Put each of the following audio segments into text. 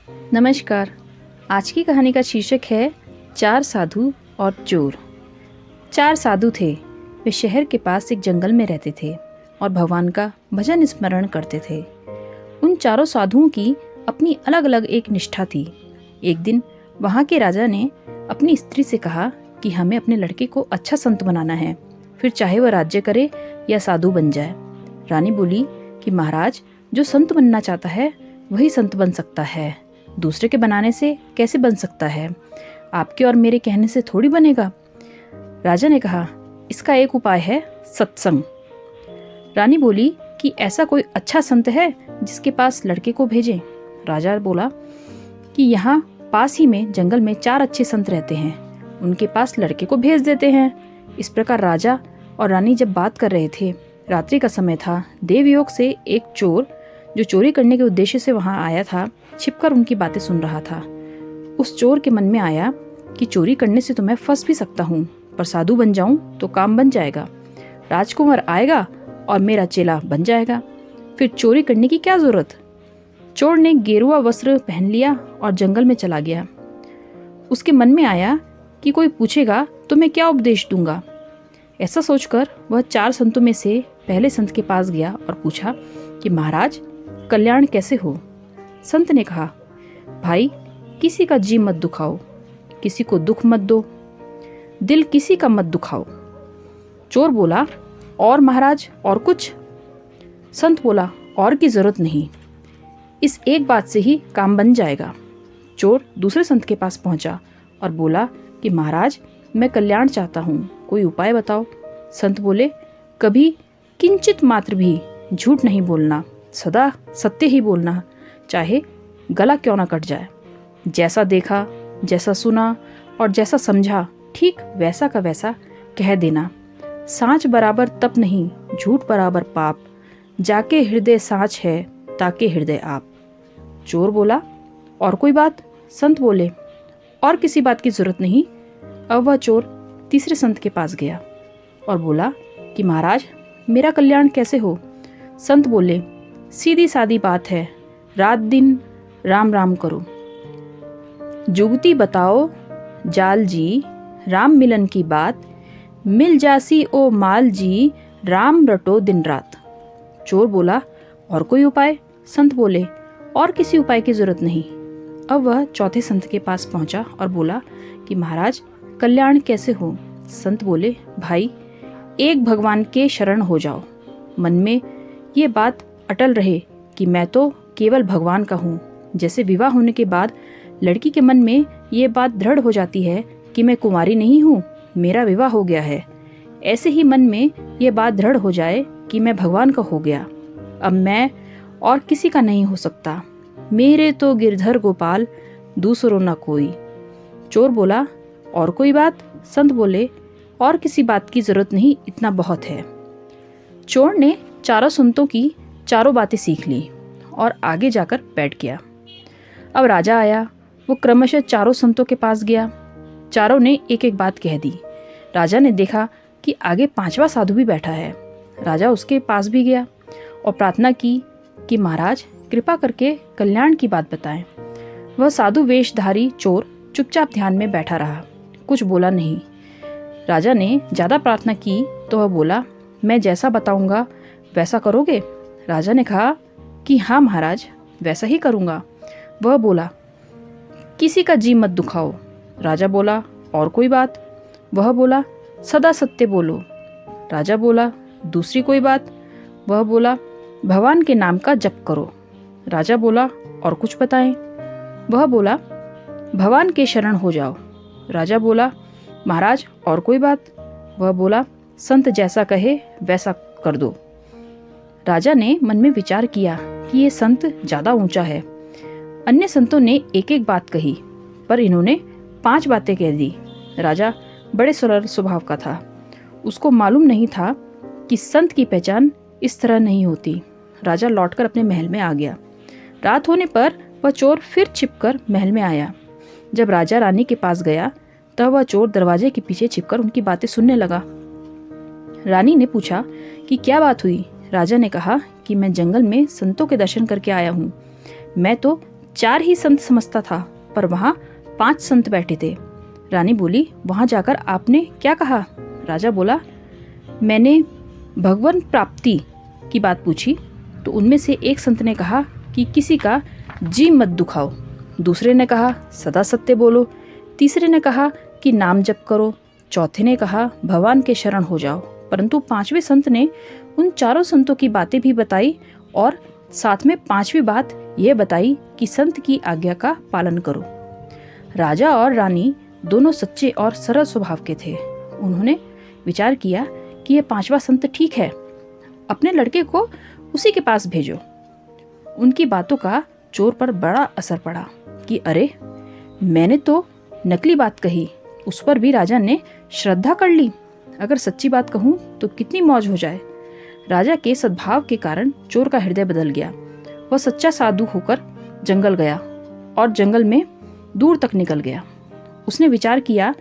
नमस्कार। आज की कहानी का शीर्षक है चार साधु और चोर। चार साधु थे। वे शहर के पास एक जंगल में रहते थे और भगवान का भजन स्मरण करते थे। उन चारों साधुओं की अपनी अलग अलग एक निष्ठा थी। एक दिन वहाँ के राजा ने अपनी स्त्री से कहा कि हमें अपने लड़के को अच्छा संत बनाना है, फिर चाहे वह राज्य करे या साधु बन जाए। रानी बोली कि महाराज, जो संत बनना चाहता है वही संत बन सकता है, दूसरे के बनाने से कैसे बन सकता है? आपके और मेरे कहने से थोड़ी बनेगा। राजा ने कहा, इसका एक उपाय है, सत्संग। रानी बोली कि ऐसा कोई अच्छा संत है जिसके पास लड़के को भेजें? राजा बोला कि यहाँ पास ही में जंगल में चार अच्छे संत रहते हैं, उनके पास लड़के को भेज देते हैं। इस प्रकार राजा और रानी जब बात कर रहे थे, रात्रि का समय था। देवयोग से एक चोर जो चोरी करने के उद्देश्य से वहां आया था, छिपकर उनकी बातें सुन रहा था। उस चोर के मन में आया कि चोरी करने से तो मैं फंस भी सकता हूँ, पर साधु बन जाऊं तो काम बन जाएगा, राजकुमार आएगा और मेरा चेला बन जाएगा, फिर चोरी करने की क्या जरूरत। चोर ने गेरुआ वस्त्र पहन लिया और जंगल में चला गया। उसके मन में आया कि कोई पूछेगा तो मैं क्या उपदेश दूंगा। ऐसा सोचकर वह चार संतों में से पहले संत के पास गया और पूछा कि महाराज, कल्याण कैसे हो? संत ने कहा, भाई, किसी का जी मत दुखाओ, किसी को दुख मत दो, दिल किसी का मत दुखाओ। चोर बोला, और महाराज और कुछ? संत बोला, और की जरूरत नहीं, इस एक बात से ही काम बन जाएगा। चोर दूसरे संत के पास पहुंचा और बोला कि महाराज, मैं कल्याण चाहता हूँ, कोई उपाय बताओ। संत बोले, कभी किंचित मात्र भी झूठ नहीं बोलना, सदा सत्य ही बोलना, चाहे गला क्यों ना कट जाए। जैसा देखा, जैसा सुना और जैसा समझा, ठीक वैसा का वैसा कह देना। सांच बराबर तप नहीं, झूठ बराबर पाप, जाके हृदय सांच है, ताके हृदय आप। चोर बोला, और कोई बात? संत बोले, और किसी बात की जरूरत नहीं। अब वह चोर तीसरे संत के पास गया और बोला कि महाराज, मेरा कल्याण कैसे हो? संत बोले, सीधी सादी बात है, रात दिन राम राम करो। जुगती बताओ जाल जी, राम मिलन की बात, मिल जासी ओ माल जी, राम रटो दिन रात। चोर बोला, और कोई उपाय? संत बोले, और किसी उपाय की जरूरत नहीं। अब वह चौथे संत के पास पहुंचा और बोला कि महाराज, कल्याण कैसे हो? संत बोले, भाई, एक भगवान के शरण हो जाओ। मन में ये बात अटल रहे कि मैं तो केवल भगवान का हूँ। जैसे विवाह होने के बाद लड़की के मन में ये बात दृढ़ हो जाती है कि मैं कुंवारी नहीं हूँ, मेरा विवाह हो गया है, ऐसे ही मन में ये बात दृढ़ हो जाए कि मैं भगवान का हो गया, अब मैं और किसी का नहीं हो सकता, मेरे तो गिरधर गोपाल, दूसरों न कोई। चोर बोला, और कोई बात? संत बोले, और किसी बात की जरूरत नहीं, इतना बहुत है। चोर ने चारों संतों की चारों बातें सीख ली और आगे जाकर बैठ गया। अब राजा आया। वो क्रमशः चारों संतों के पास गया। चारों ने एक एक बात कह दी। राजा ने देखा कि आगे पांचवा साधु भी बैठा है। राजा उसके पास भी गया और प्रार्थना की कि महाराज, कृपा करके कल्याण की बात बताएं। वह साधु वेशधारी चोर चुपचाप ध्यान में बैठा रहा, कुछ बोला नहीं। राजा ने ज्यादा प्रार्थना की तो वह बोला, मैं जैसा बताऊंगा वैसा करोगे? राजा ने कहा कि हाँ महाराज, वैसा ही करूंगा। वह बोला, किसी का जी मत दुखाओ। राजा बोला, और कोई बात? वह बोला, सदा सत्य बोलो। राजा बोला, दूसरी कोई बात? वह बोला, भगवान के नाम का जप करो। राजा बोला, और कुछ बताएं? वह बोला, भगवान के शरण हो जाओ। राजा बोला, महाराज, और कोई बात? वह बोला, संत जैसा कहे वैसा कर दो। राजा ने मन में विचार किया कि ये संत ज्यादा ऊंचा है। अन्य संतों ने एक एक बात कही, पर इन्होंने 5 बातें कह दी। राजा बड़े सरल स्वभाव का था। उसको मालूम नहीं था कि संत की पहचान इस तरह नहीं होती। राजा लौटकर अपने महल में आ गया। रात होने पर वह चोर फिर छिपकर महल में आया। जब राजा रानी के पास गया तब वह चोर दरवाजे के पीछे छिपकर उनकी बातें सुनने लगा। रानी ने पूछा कि क्या बात हुई। राजा ने कहा कि मैं जंगल में संतों के दर्शन करके आया हूँ। मैं तो 4 ही संत समझता था, पर वहाँ 5 संत बैठे थे। रानी बोली, वहाँ जाकर आपने क्या कहा? राजा बोला, मैंने भगवान प्राप्ति की बात पूछी तो उनमें से एक संत ने कहा कि किसी का जी मत दुखाओ, दूसरे ने कहा सदा सत्य बोलो, तीसरे ने कहा कि नाम जप करो, चौथे ने कहा भगवान के शरण हो जाओ। परंतु 5वें संत ने उन चारों संतों की बातें भी बताई और साथ में 5वीं बात यह बताई कि संत की आज्ञा का पालन करो। राजा और रानी दोनों सच्चे और सरल स्वभाव के थे। उन्होंने विचार किया कि यह 5वां संत ठीक है, अपने लड़के को उसी के पास भेजो। उनकी बातों का चोर पर बड़ा असर पड़ा कि अरे, मैंने तो नकली बात कही, उस पर भी राजा ने श्रद्धा कर ली। अगर सच्ची बात कहूँ तो कितनी मौज हो जाए। राजा के सद्भाव के कारण चोर का हृदय बदल गया। वह सच्चा साधु होकर जंगल गया और जंगल में दूर तक निकल गया। उसने विचार किया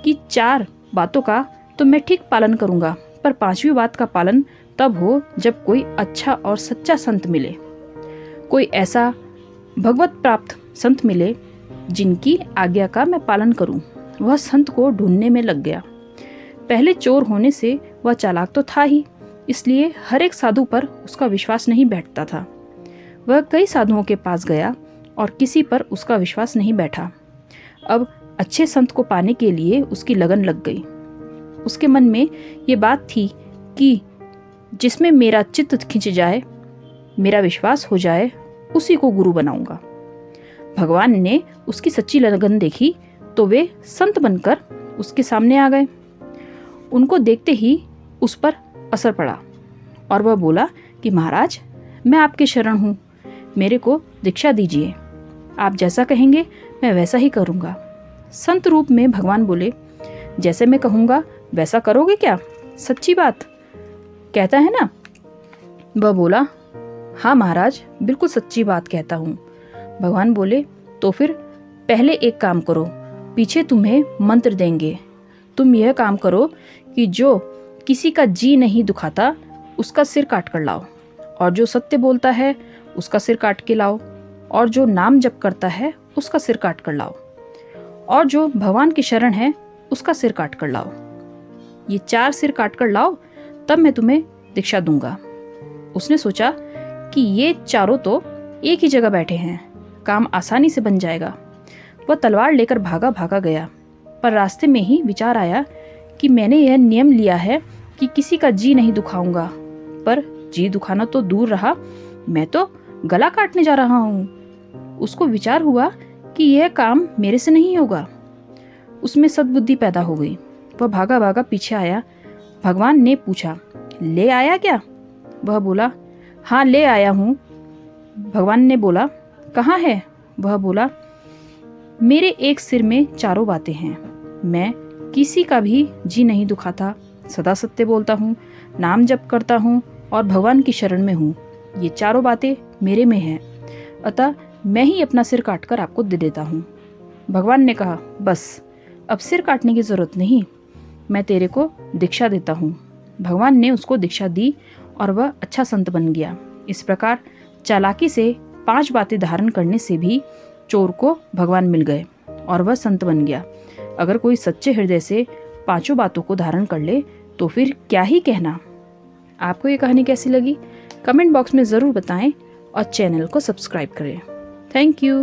कि 4 बातों का तो मैं ठीक पालन करूंगा, पर 5वीं बात का पालन तब हो जब कोई अच्छा और सच्चा संत मिले, कोई ऐसा भगवत प्राप्त संत मिले जिनकी आज्ञा का मैं पालन करूं। वह संत को ढूंढने में लग गया। पहले चोर होने से वह चालाक तो था ही, इसलिए हर एक साधु पर उसका विश्वास नहीं बैठता था। वह कई साधुओं के पास गया और किसी पर उसका विश्वास नहीं बैठा। अब अच्छे संत को पाने के लिए उसकी लगन लग गई। उसके मन में ये बात थी कि जिसमें मेरा चित्त खिंच जाए, मेरा विश्वास हो जाए, उसी को गुरु बनाऊंगा। भगवान ने उसकी सच्ची लगन देखी तो वे संत बनकर उसके सामने आ गए। उनको देखते ही उस पर असर पड़ा और वह बोला कि महाराज, मैं आपके शरण हूँ, मेरे को दीक्षा दीजिए। आप जैसा कहेंगे मैं वैसा ही करूँगा। संत रूप में भगवान बोले, जैसे मैं कहूँगा वैसा करोगे क्या? सच्ची बात कहता है ना? वह बोला, हाँ महाराज, बिल्कुल सच्ची बात कहता हूँ। भगवान बोले, तो फिर पहले एक काम करो, पीछे तुम्हें मंत्र देंगे। तुम यह काम करो कि जो किसी का जी नहीं दुखाता उसका सिर काट कर लाओ, और जो सत्य बोलता है उसका सिर काट के लाओ, और जो नाम जप करता है उसका सिर काट कर लाओ, और जो भगवान की शरण है उसका सिर काट कर लाओ। ये 4 सिर काट कर लाओ, तब मैं तुम्हें दीक्षा दूंगा। उसने सोचा कि ये चारों तो एक ही जगह बैठे हैं, काम आसानी से बन जाएगा। वह तलवार लेकर भागा गया, पर रास्ते में ही विचार आया कि मैंने यह नियम लिया है कि किसी का जी नहीं दुखाऊंगा, पर जी दुखाना तो दूर रहा, मैं तो गला काटने जा रहा हूँ। उसको विचार हुआ कि यह काम मेरे से नहीं होगा। उसमें सद्बुद्धि पैदा हो गई। वह भागा पीछे आया। भगवान ने पूछा, ले आया क्या? वह बोला, हाँ ले आया हूँ। भगवान ने बोला, कहाँ है? वह बोला, मेरे एक सिर में 4 बातें हैं। मैं किसी का भी जी नहीं दुखाता, सदा सत्य बोलता हूँ, नाम जप करता हूँ और भगवान की शरण में हूँ। ये 4 बातें मेरे में हैं, अतः मैं ही अपना सिर काटकर आपको दे देता हूँ। भगवान ने कहा, बस अब सिर काटने की जरूरत नहीं, मैं तेरे को दीक्षा देता हूँ। भगवान ने उसको दीक्षा दी और वह अच्छा संत बन गया। इस प्रकार चालाकी से 5 बातें धारण करने से भी चोर को भगवान मिल गए और वह संत बन गया। अगर कोई सच्चे हृदय से 5 बातों को धारण कर ले तो फिर क्या ही कहना। आपको ये कहानी कैसी लगी? कमेंट बॉक्स में ज़रूर बताएं और चैनल को सब्सक्राइब करें। Thank you.